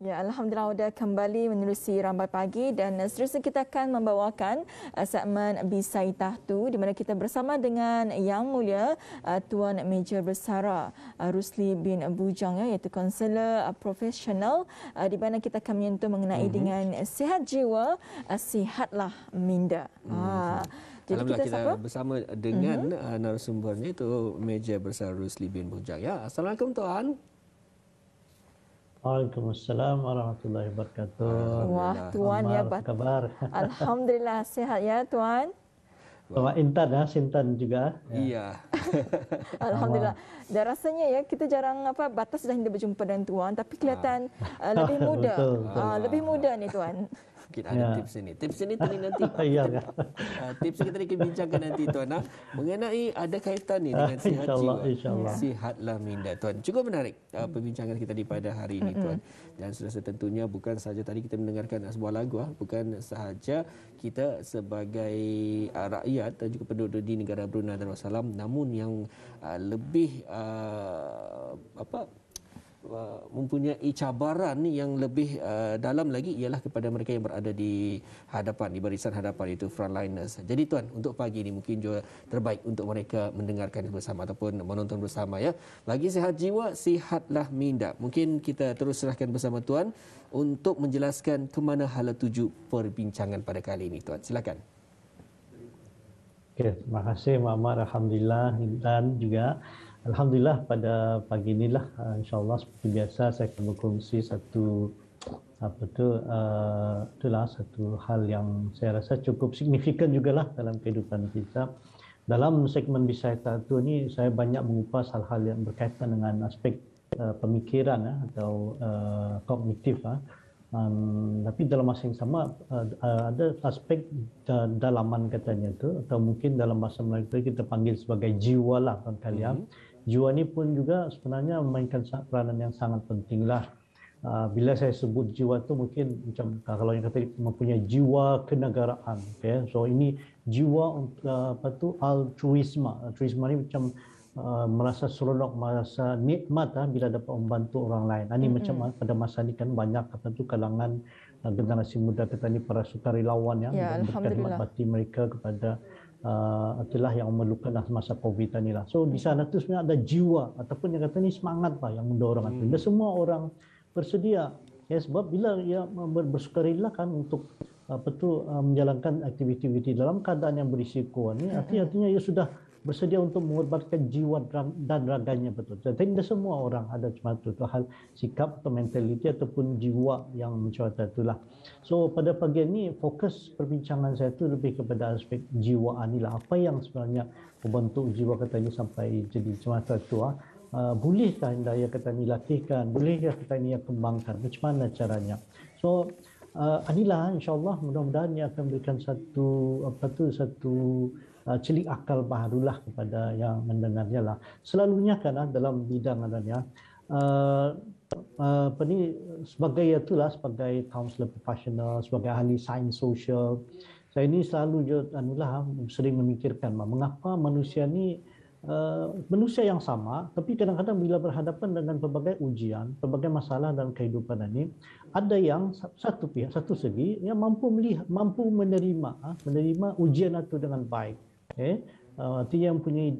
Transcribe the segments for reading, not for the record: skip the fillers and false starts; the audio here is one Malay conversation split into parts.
Ya, Alhamdulillah sudah kembali menerusi Rambai Pagi dan seterusnya kita akan membawakan segmen Bisai Tahtu di mana kita bersama dengan Yang Mulia Tuan Major Bersara Rusli bin Bujang iaitu konselor profesional di mana kita akan menyentuh mengenai dengan sihat jiwa, sihatlah minda. Jadi kita bersama dengan narasumbernya itu Major Bersara Rusli bin Bujang. Ya, Assalamualaikum Tuan. Waalaikumsalam warahmatullahi wabarakatuh. Wah, Tuan ya, apa kabar? Alhamdulillah sihat ya, Tuan. Bawa Intan ya, Sintan juga. Iya. Alhamdulillah. Dan rasanya ya kita jarang batas dah kita berjumpa dengan Tuan, tapi kelihatan lebih muda. Lebih muda ni Tuan. Mungkin ada tips ini. Tips ini tadi nanti. Tips kita akan bincangkan nanti Tuan. Mengenai ada kaitan ni dengan sihat jiwa. Sihatlah minda Tuan. Cukup menarik perbincangan kita di pada hari ini Tuan. Dan sudah tentunya bukan sahaja tadi kita mendengarkan sebuah lagu, bukan sahaja kita sebagai rakyat dan juga penduduk di negara Brunei Darussalam, namun yang lebih mempunyai cabaran yang lebih dalam lagi ialah kepada mereka yang berada di hadapan, di barisan hadapan, itu frontliners. Jadi Tuan, untuk pagi ini mungkin juga terbaik untuk mereka mendengarkan bersama ataupun menonton bersama ya. Bagi sihat jiwa, sihatlah minda. Mungkin kita terus serahkan bersama Tuan untuk menjelaskan ke mana hala tuju perbincangan pada kali ini Tuan. Silakan. Okey, terima kasih Muhammad. Alhamdulillah, dan juga Alhamdulillah pada pagi inilah insyaAllah seperti biasa saya akan berkongsi satu satu hal yang saya rasa cukup signifikan jugalah dalam kehidupan kita. Dalam segmen Bisai Tahtu ini saya banyak mengupas hal-hal yang berkaitan dengan aspek pemikiran atau kognitif. Tapi dalam masa yang sama ada aspek dalaman katanya itu, atau mungkin dalam bahasa Melayu kita panggil sebagai jiwa lah kalian. Jiwa ni pun juga sebenarnya memainkan peranan yang sangat penting lah. Bila saya sebut jiwa tu mungkin macam kalau yang kata mempunyai jiwa kenegaraan, okay? So ini jiwa altruisme. Altruisme ni macam merasa seronok, merasa nikmat bila dapat membantu orang lain. Ini macam pada masa ni kan banyak kalangan generasi muda kita ni para sukarelawan yang berkhidmat bakti mereka kepada itulah yang memerlukan masa Covid ni lah. So di sana tu sebenarnya ada jiwa ataupun yang kata ni semangat lah yang mendorong itu. Dan semua orang bersedia. Ya, sebab bila ia bersukarela kan untuk menjalankan aktiviti dalam keadaan yang berisiko ni, artinya ia sudah bersedia untuk mengorbankan jiwa dan raganya betul. Jadi tidak semua orang ada macam itu. Hal sikap atau mentaliti ataupun jiwa yang mencuat itulah. So pada pagi ini fokus perbincangan saya itu lebih kepada aspek jiwa inilah. Apa yang sebenarnya membentuk jiwa kita ini sampai jadi macam itu. Bolehkah ia kata ini latihkan? Bolehkah kita ini kembangkan? Macam mana caranya? So inilah insyaAllah mudah-mudahan ia akan memberikan satu celik akal barulah kepada yang mendengarnya lah. Selalunya kan dalam bidang adanya sebagai kaunselor profesional, sebagai ahli sains sosial, saya ini selalu sering memikirkan mengapa manusia ni manusia yang sama, tapi kadang-kadang bila berhadapan dengan pelbagai ujian, pelbagai masalah dalam kehidupan ini, ada yang satu segi yang mampu menerima ujian itu dengan baik. Artinya yang punya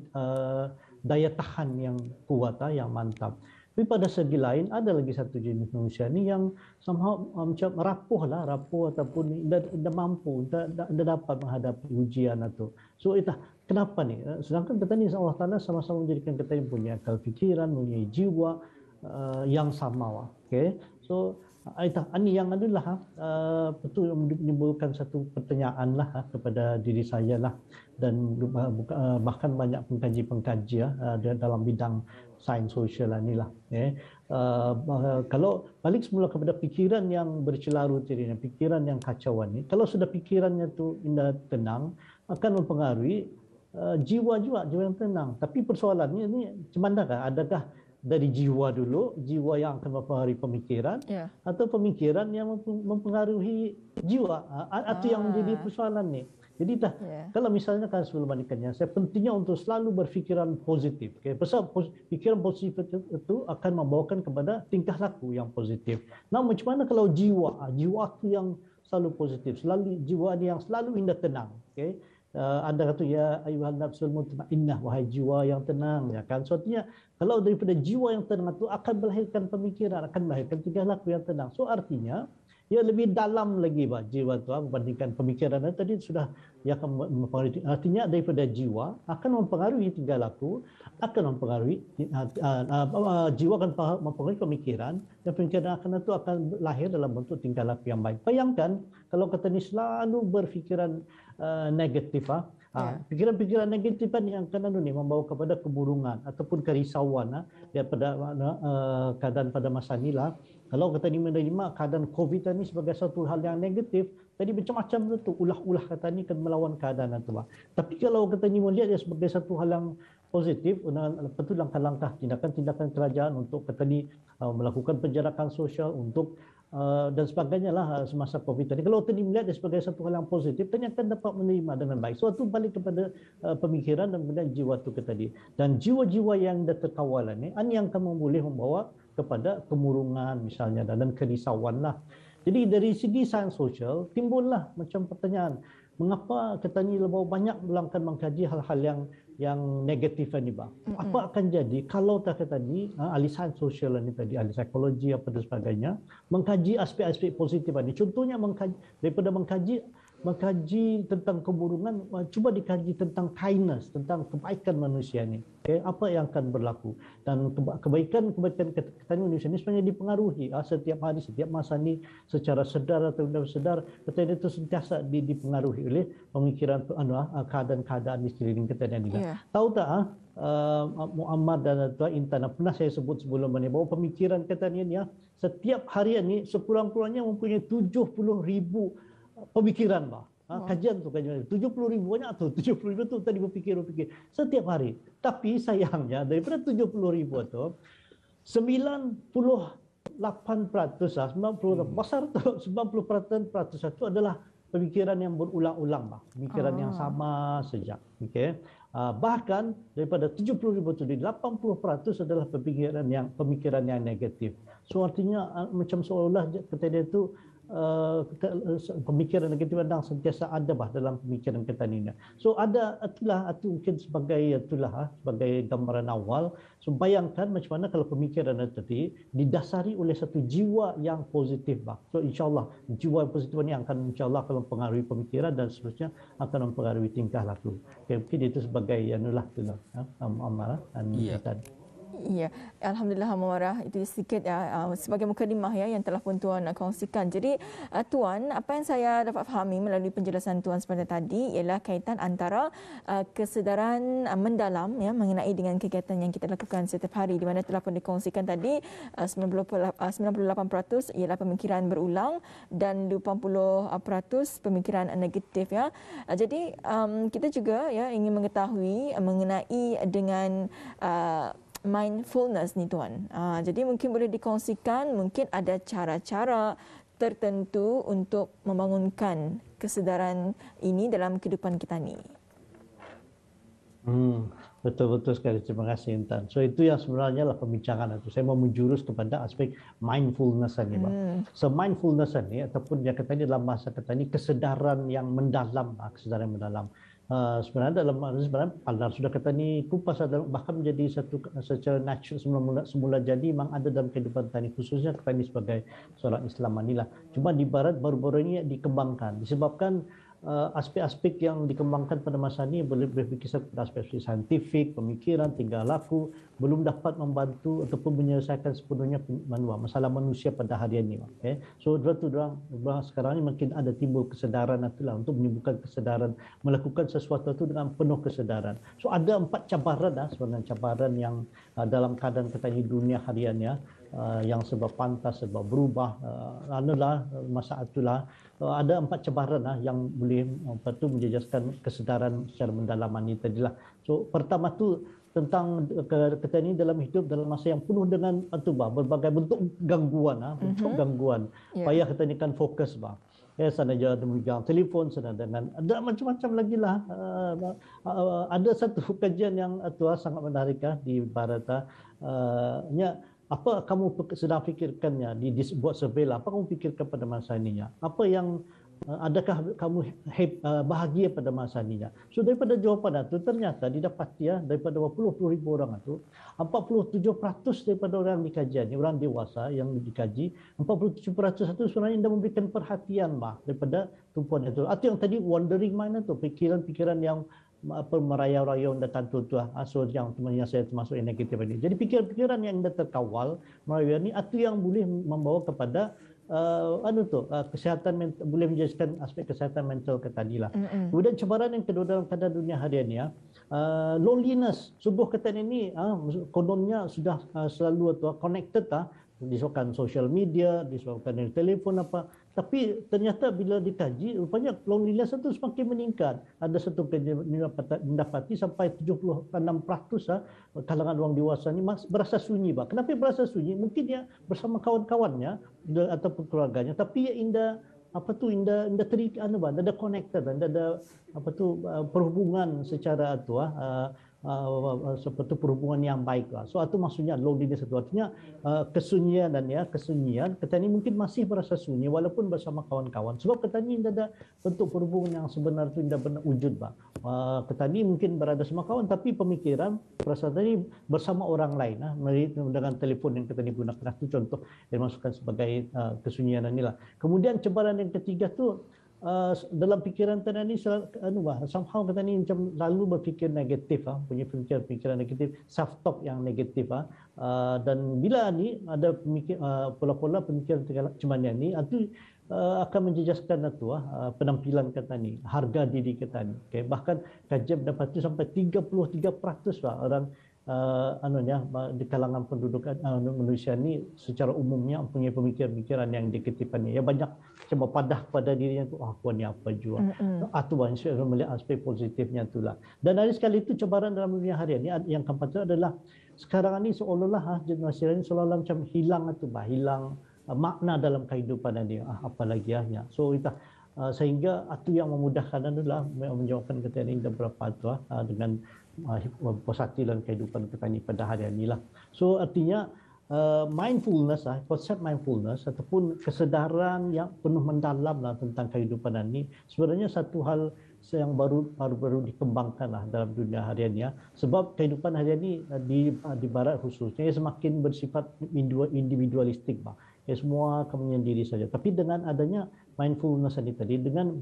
daya tahan yang kuat, yang mantap. Tapi pada segi lain ada lagi satu jenis manusia ni yang somehow macam rapuh ataupun tidak mampu, tidak dapat menghadapi ujian itu. So kenapa ni? Sedangkan kita ni Allah Taala sama-sama menjadikan kita yang punya akal fikiran, punya jiwa yang sama. Okay? So ini yang adalah betul menimbulkan satu pertanyaan lah kepada diri saya lah, dan bahkan banyak pengkaji-pengkaji dalam bidang sains sosial inilah. Kalau balik semula kepada pikiran yang bercelarut ini, pikiran yang kacauan ni, kalau sudah pikirannya tu indah tenang, akan mempengaruhi jiwa yang tenang. Tapi persoalannya ini macam manakah? Adakah dari jiwa dulu, jiwa yang akan mempengaruhi pemikiran, atau pemikiran yang mempengaruhi jiwa? Itu yang menjadi persoalan ni. Jadi kalau misalnya kan sebelum menikahnya, saya pentingnya untuk selalu berfikiran positif. Okay? Pasal pikiran positif itu akan membawakan kepada tingkah laku yang positif. Nah, macam mana kalau jiwa itu yang selalu positif, selalu jiwa yang selalu indah tenang. Okay? Anda kata ya ayuhan nafsul mutmainnah, wahai jiwa yang tenang, ya kan? So artinya kalau daripada jiwa yang tenang itu akan melahirkan pemikiran, akan melahirkan tingkah laku yang tenang. So artinya ia lebih dalam lagi jiwa itu berbandingkan pemikiran. Tadi sudah ia akan mempengaruhi. Artinya daripada jiwa akan mempengaruhi tingkah laku, akan mempengaruhi jiwa akan mempengaruhi pemikiran, dan pemikiran itu akan lahir dalam bentuk tingkah laku yang baik. Bayangkan kalau kita ni selalu berfikiran negatif, pikiran-pikiran negatif yang akan membawa kepada kemurungan ataupun kerisauan daripada keadaan pada masa inilah. Kalau kata ni menerima keadaan COVID ini sebagai satu hal yang negatif, tadi macam-macam tu ulah-ulah kata ni akan melawan keadaan itu. Tapi kalau kata ni melihat dia sebagai satu hal yang positif, betul langkah-langkah tindakan-tindakan kerajaan untuk kata ni melakukan penjarakan sosial untuk dan sebagainya lah semasa COVID tadi. Kalau tadi melihat dia sebagai satu hal yang positif, tadi akan dapat menerima dengan baik. So itu balik kepada pemikiran dan kemudian jiwa tu tadi. Dan jiwa-jiwa yang dah terkawal ini yang kamu boleh membawa kepada kemurungan misalnya dan kerisauan lah. Jadi dari segi sains sosial timbullah macam pertanyaan, mengapa kita ni lebih banyak mengkaji hal-hal yang negatif ni bang? Apa akan jadi kalau tak kata ni ahli sains sosial ni tadi, ahli psikologi apa dan sebagainya mengkaji aspek-aspek positif ni. Contohnya daripada mengkaji tentang kemurungan, cuba dikaji tentang kindness, tentang kebaikan manusia ni. Okay? Apa yang akan berlaku dan kebaikan kita manusia ni sebenarnya dipengaruhi setiap hari, setiap masa ni secara sedar atau tidak sedar, kita itu sentiasa dipengaruhi oleh pemikiran keadaan-keadaan di sekeliling kita ni. Tahu tak Muammar dan Intan pernah saya sebut sebelum ini bahawa pemikiran kita ni setiap harian ni sekurang-kurangnya mempunyai 70,000 pemikiran bah. Kajian 70,000 banyak tu, 70,000 tu tadi berfikir setiap hari. Tapi sayangnya daripada 70,000 tu 98%, 90% besar tu 90% itu adalah pemikiran yang berulang-ulang bah. Pemikiran yang sama saja. Okey. Bahkan daripada 70,000 itu 80% adalah pemikiran yang negatif. So artinya macam seolah kata dia itu pemikiran negatif yang sentiasa ada dalam pemikiran kita ni. So itulah mungkin sebagai gambaran awal. So bayangkan macam mana kalau pemikiran tadi didasari oleh satu jiwa yang positif bah. So insyaallah jiwa yang positif ni akan insyaallah akan mempengaruhi pemikiran dan seterusnya akan mempengaruhi tingkah laku. Okay, mungkin itu sebagai Ammar dan Intan. Ya, alhamdulillah Muawarah, itu sedikit sebagai mukadimah yang telah pun tuan kongsikan. Jadi tuan, apa yang saya dapat fahami melalui penjelasan tuan sebentar tadi ialah kaitan antara kesedaran mendalam mengenai dengan kegiatan yang kita lakukan setiap hari, di mana telah pun dikongsikan tadi 98% ialah pemikiran berulang dan 20% pemikiran negatif Jadi kita juga ingin mengetahui mengenai dengan mindfulness ni tuan. Jadi mungkin boleh dikongsikan, mungkin ada cara-cara tertentu untuk membangunkan kesedaran ini dalam kehidupan kita ni. Betul-betul sekali. Terima kasih Intan. So itu yang sebenarnya lah pembincangan itu. Saya mau menjurus kepada aspek mindfulness ni, Bang. So mindfulness ni ataupun yang kata ni dalam bahasa kita ni kesedaran yang mendalam, kesedaran yang mendalam. Sebenarnya kalau sudah kata ni kupas bahkan menjadi satu secara natural semula jadi memang ada dalam kehidupan kita ni, khususnya kita ni sebagai seorang Islam inilah. Cuma di barat baru-baru ini dikembangkan disebabkan aspek-aspek yang dikembangkan pada masa ini boleh berfikir pada aspek saintifik, pemikiran, tingkah laku belum dapat membantu ataupun menyelesaikan sepenuhnya masalah manusia pada hari ini. Okay? So orang sekarang ini mungkin ada timbul kesedaran itulah untuk menimbulkan kesedaran, melakukan sesuatu itu dengan penuh kesedaran. So ada 4 cabaran sebenarnya cabaran yang dalam keadaan kita di dunia hariannya yang sebab pantas, sebab berubah adalah masa itulah ada 4 cabaran yang boleh menjejaskan kesedaran secara mendalam ini tadilah. So pertama tu tentang kita ini dalam hidup dalam masa yang penuh dengan berbagai bentuk gangguan, payah kita ni kan fokus sana dia memegang telefon, sana dengan ada macam-macam lagi lah. Ada satu kajian yang sangat menarik di barat. Apa kamu sedang fikirkannya buat survei lah, apa kamu fikirkan pada masa ini? Apa yang adakah kamu bahagia pada masa ini? So daripada jawapan itu ternyata didapati daripada 20,000 orang itu 47% daripada orang dikaji ini, orang dewasa yang dikaji, 47% itu sebenarnya tidak memberikan perhatian daripada tumpuan itu. Atau yang tadi wandering mind itu, pikiran-pikiran yang merayau-rayau datang tu so yang temannya saya termasuk yang negatif ini. Jadi pikiran-pikiran yang dah terkawal merayau ini itu yang boleh membawa kepada kesihatan mental, boleh menjelaskan aspek kesihatan mental ke tadi lah. Kemudian cabaran yang kedua dalam keadaan dunia harian ni, loneliness. Subuh ketan ini kononnya sudah selalu connected disebabkan social media, disebabkan dari telefon apa. Tapi ternyata bila dikaji, rupanya loneliness itu semakin meningkat. Ada satu kajian mendapati sampai 76% kalangan orang dewasa ni berasa sunyi. Kenapa berasa sunyi? Mungkin dia bersama kawan-kawannya ataupun keluarganya, tapi indah ada connected, ada perhubungan secara seperti perhubungan yang baik lah. So itu maksudnya loneliness itu artinya kesunyian kesunyian. Kita ni mungkin masih berasa sunyi walaupun bersama kawan-kawan. Sebab kita ni ada bentuk perhubungan yang sebenar itu tidak benar wujud kita ni mungkin berada sama kawan tapi pemikiran perasaan tadi bersama orang lain dengan telefon yang kita ni gunakan itu contoh yang masukkan sebagai kesunyian inilah. Kemudian cabaran yang ketiga tu dalam pikiran kita ni somehow kita ni macam lalu berfikir negatif punya fikiran negatif, self talk yang negatif dan bila ni ada pola-pola pemikiran macam ni itu akan menjejaskan penampilan kita ni, harga diri kita ni. Okay. Bahkan kajian dapati sampai 33% orang di kalangan penduduk Malaysia ni secara umumnya mempunyai pemikiran-pemikiran yang negatif ni. Ya banyak macam padah pada dirinya tu aku ni apa jua. Itu banyak melihat aspek positifnya itulah. Dan dari sekali itu cabaran dalam dunia harian ni yang keempat adalah sekarang ni seolah-olah generasi ini seolah-olah macam hilang hilang makna dalam kehidupan dia. Apalagi So kita sehingga itu yang memudahkan adalah menjawabkan kita ini beberapa dengan posati dalam kehidupan kita ni pada hari ini lah. So artinya mindfulness konsep mindfulness ataupun kesedaran yang penuh mendalam tentang kehidupan ini sebenarnya satu hal yang baru dikembangkan dalam dunia harian ya. Sebab kehidupan harian ini di barat khususnya semakin bersifat individualistik semua kamu menyendiri saja. Tapi dengan adanya mindfulness tadi, dengan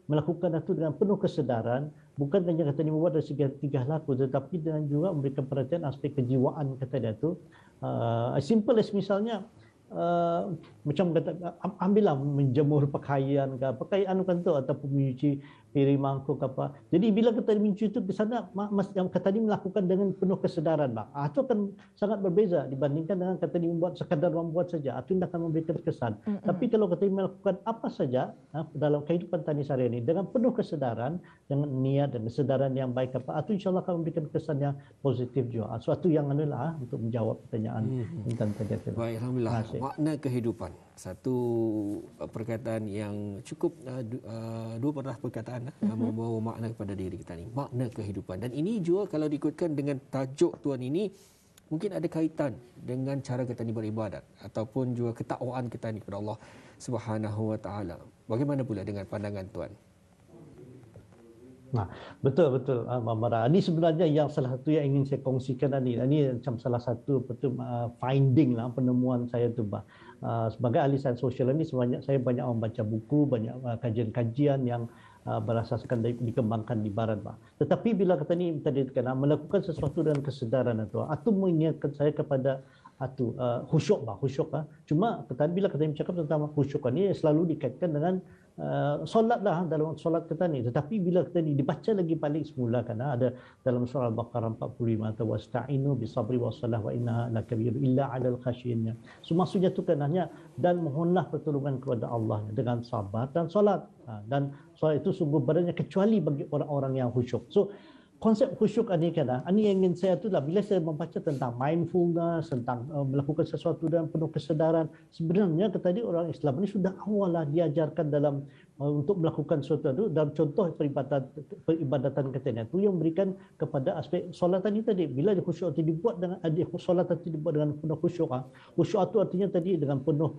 melakukan itu dengan penuh kesedaran, bukan hanya kata ini membuat dari segi tiga laku, tetapi dengan juga memberikan perhatian aspek kejiwaan kata dia tu. Simple as misalnya, macam kata, ambillah menjemur pakaian ke, pakaian kan tu ataupun mencuci piring mangkuk apa. Jadi bila kita mencuci itu di sana yang kata ini melakukan dengan penuh kesedaran itu akan sangat berbeza dibandingkan dengan kata ini sekadar membuat saja. Itu tidak akan memberikan kesan. Tapi kalau kata ini melakukan apa saja dalam kehidupan tani sehari ini dengan penuh kesedaran, dengan niat dan kesedaran yang baik itu insya-Allah akan memberikan kesan yang positif juga. Suatu yang adalah untuk menjawab pertanyaan tentang tadi. Baik, alhamdulillah. Makna kehidupan. Satu perkataan yang cukup dua patah perkataan membawa makna kepada diri kita ni, makna kehidupan. Dan ini juga kalau diikutkan dengan tajuk tuan ini mungkin ada kaitan dengan cara kita ni beribadat ataupun juga ketakwaan kita ni kepada Allah Subhanahu wa taala. Bagaimana pula dengan pandangan tuan? Betul Mara. Ini sebenarnya yang salah satu yang ingin saya kongsikan ini. Ini macam salah satu finding penemuan saya tu sebagai ahli sains sosial ini saya banyak membaca buku, banyak kajian-kajian yang berasaskan dikembangkan di barat Tetapi bila kata ni tadi melakukan sesuatu dengan kesedaran itu mengingatkan saya kepada khusyuk Cuma bila kita bercakap tentang khusyuk ni selalu dikaitkan dengan solat dalam solat kita ni. Tetapi bila kita ni dibaca lagi balik semula ada dalam surah Al-Baqarah 45 atau wasta'inu bisabri wassalah wa innaha lakabiru illa 'alal khasyin. So maksudnya tu hanya dan mohonlah pertolongan kepada Allah dengan sabar dan solat. Dan solat itu sungguh badannya kecuali bagi orang-orang yang khusyuk. So konsep khusyuk ini kan, ini yang ingin saya tu lah, bila saya membaca tentang mindfulness, tentang melakukan sesuatu dengan penuh kesedaran, sebenarnya tadi orang Islam ini sudah awal lah diajarkan dalam untuk melakukan sesuatu itu, dalam contoh peribadatan katanya itu yang memberikan kepada aspek solat tadi, bila khusyuk itu dibuat dengan solat itu dibuat dengan penuh khusyuk, khusyuk itu artinya tadi dengan penuh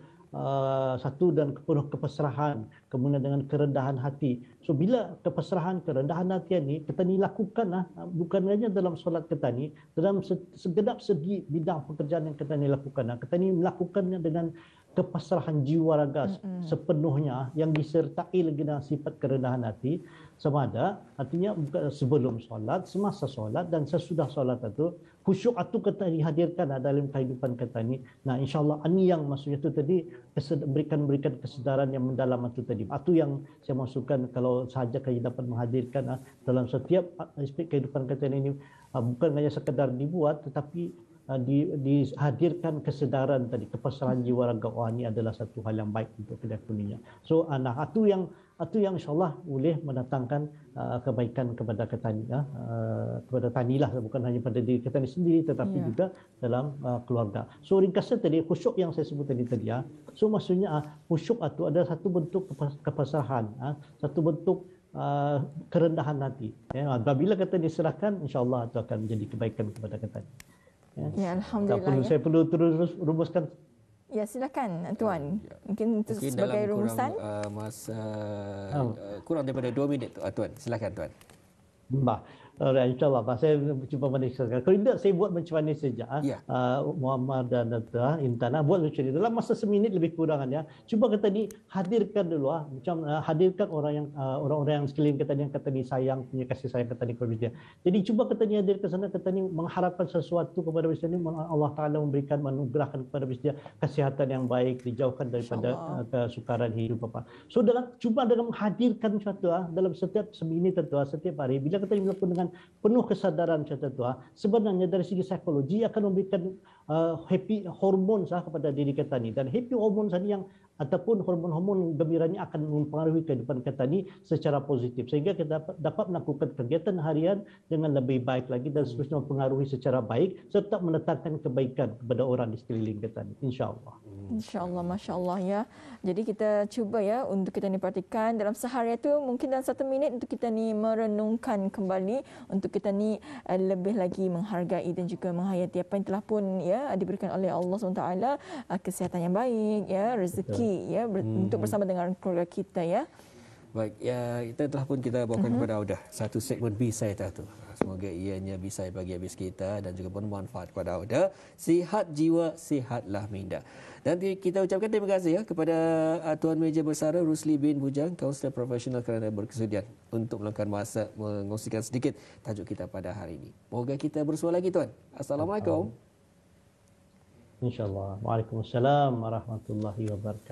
satu dan penuh kepasrahan, kemudian dengan kerendahan hati. So bila kepasrahan, kerendahan hati ini kita ni lakukan bukan hanya dalam solat kita ni, dalam segenap segi bidang pekerjaan yang kita ni lakukan, kita ni melakukannya dengan kepasrahan jiwa raga sepenuhnya yang disertai lagi dengan sifat kerendahan hati, sama ada artinya sebelum solat, semasa solat dan sesudah solat itu khusyuk itu kita dihadirkan dalam kehidupan kita ni. Nah, insyaallah ini yang maksudnya itu tadi berikan kesedaran yang mendalam itu tadi. Itu yang saya maksudkan kalau sahaja kita dapat menghadirkan dalam setiap aspek kehidupan kita ini, bukan hanya sekedar dibuat tetapi dihadirkan kesedaran tadi, kepasrahan jiwa raga. Ini adalah satu hal yang baik untuk kedekuninya. So itu yang insyaallah boleh mendatangkan kebaikan kepada ketani, kepada tanilah, bukan hanya pada diri ketani sendiri tetapi juga dalam keluarga. So ringkasnya tadi khusyuk yang saya sebut tadi so maksudnya khusyuk itu adalah satu bentuk kepasrahan, satu bentuk kerendahan hati. Apabila kita diserahkan, insyaallah itu akan menjadi kebaikan kepada ketani. Ya, alhamdulillah. Saya perlu terus rumuskan. Ya, silakan Tuan. Mungkin sebagai rumusan masa kurang daripada 2 minit Tuan. Silakan Tuan. Alright, insyaAllah. Saya cuba menyelesaikan. Kalau tidak, saya buat macam mana saja. Muhammad dan Intan, buat macam ini. Dalam masa seminit lebih kurang. Cuba kata ni, hadirkan dulu. Macam hadirkan orang-orang yang sekeliling kata ni, yang kata ni sayang, punya kasih sayang kata ni kepada dia. Jadi cuba kata ni hadirkan sana, kata ni mengharapkan sesuatu kepada dia ni, Allah Ta'ala memberikan, menugerahkan kepada dia kesihatan yang baik, dijauhkan daripada kesukaran hidup. So, cuba dengan menghadirkan sesuatu dalam setiap seminit itu, setiap hari. Bila kata ni melakukan dengan penuh kesadaran macam itu, sebenarnya dari segi psikologi akan memberikan happy hormon kepada diri kita ni, dan happy hormon tadi yang ataupun hormon-hormon gembira ini akan mempengaruhi kehidupan kita ni secara positif, sehingga kita dapat melakukan kegiatan harian dengan lebih baik lagi dan seterusnya mempengaruhi secara baik serta mendatangkan kebaikan kepada orang di sekeliling kita ni, insya-Allah. Insya-Allah, masya-Allah ya. Jadi kita cuba ya untuk kita ni perhatikan dalam sehari itu mungkin dalam 1 minit untuk kita ni merenungkan kembali, untuk kita ni lebih lagi menghargai dan juga menghayati apa yang telah pun ya diberikan oleh Allah SWT, kesihatan yang baik ya, rezeki ya untuk bersama dengan keluarga kita ya. Baik, ya kita telah pun kita bawakan kepada Audah satu segmen B-Side tu. Semoga ianya bisa bagi habis kita dan juga bermanfaat kepada Audah. Sihat jiwa, sihatlah minda. Dan kita ucapkan terima kasih ya kepada Tuan Meja Bersara Rusli bin Bujang, kaunselor profesional, kerana berkesudian untuk meluangkan masa mengongsikan sedikit tajuk kita pada hari ini. Moga kita bersua lagi Tuan. Assalamualaikum. InsyaAllah. Waalaikumsalam warahmatullahi wabarakatuh.